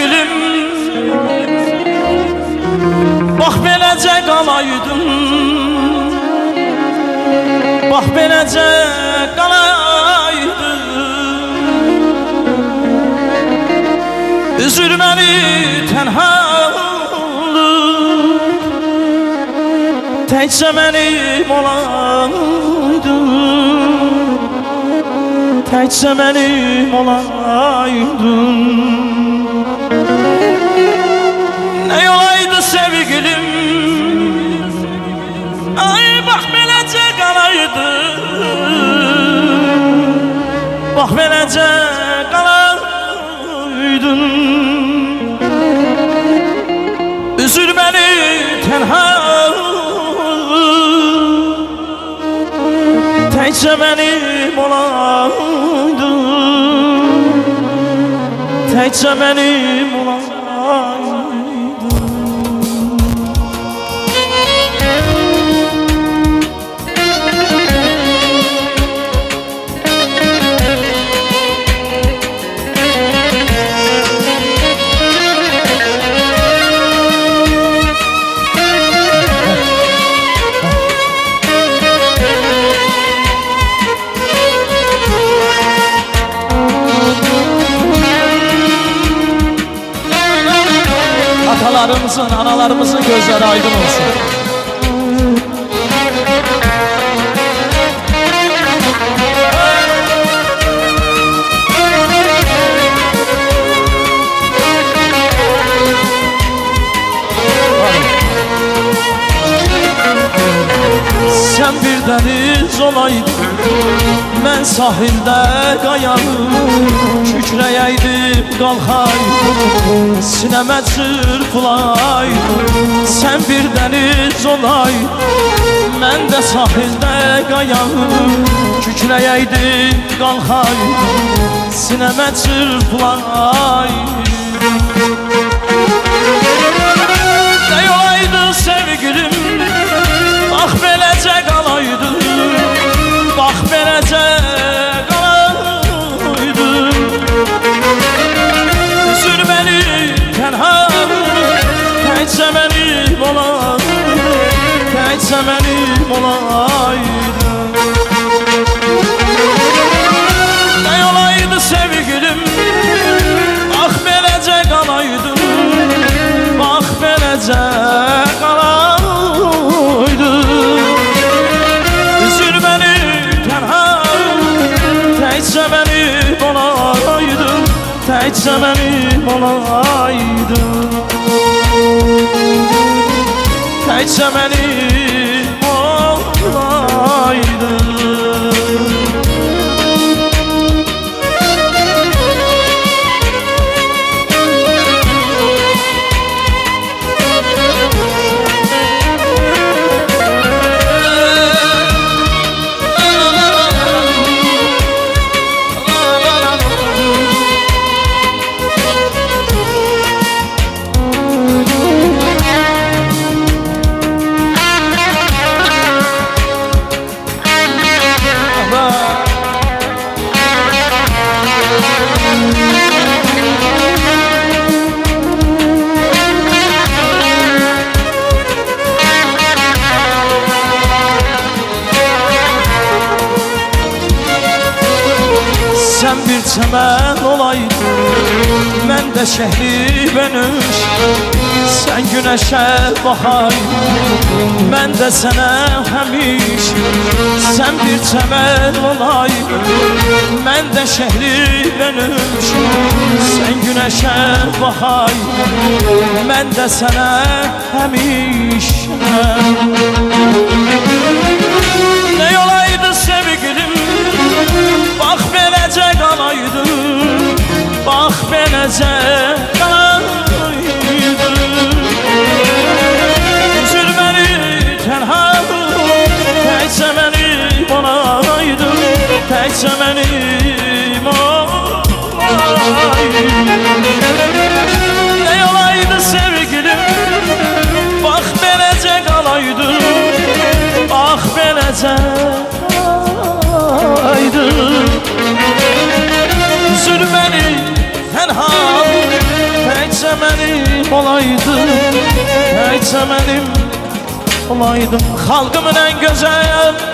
sevgilim, bax beləcə qalaydım, bax beləcə qalaydım. Üzülməni tənhalıq, təkcə mənim olaydım, təkcə mənim olaydım. Nə olaydı sevgilim, ay bax beləcə qalaydım, bax beləcə qalaydım. Üzülməni tənhalıq, təkcə mənim olaydım, təkcə mənim olaydım. Atalarımızın, analarımızın gözleri aydın olsun. Sen bir deniz olaydın, mən sahildə qayanım, kükrəyəydim, qalxaydım, sinəmə çırpılaydım. Sen bir deniz olaydın, mən də sahildə qayanım, kükrəyəydim, qalxaydım, sinəmə çırpılaydım. Nə olaydı sevgilim, bax beləcə qalaydım, bax beləcə qalaydım. Üzülməni tənhalıq, təkcə mənim olaydım, təkcə mənim olaydım. Nə olaydı sevgilim, bax beləcə qalaydım, bax beləcə qalaydım. Üzülməni tənhalıq, təkcə mənim olaydım, təkcə mənim olaydım, təkcə mənim olaydım. Sen bir çəmən olaydın, mən də şəhri bənöş. Sen güneşe baxaydın, mən də sənə həmiş. Sen bir çəmən olaydın, mən də şəhri bənöş. Sen güneşe baxaydın, mən də sənə həmiş. Nə olaydı sevgilim, bax beləcə qalaydım, bax beləcə qalaydım. Üzülməni tənhalıq, təkcə mənim olaydım, təkcə mənim olaydım. Nə olaydı sevgilim, bax beləcə qalaydım, bax beləcə qalaydım. Üzülməni tənhalıq, mənim olaydım, təkcə mənim olaydım. Xalqımın ən gözəl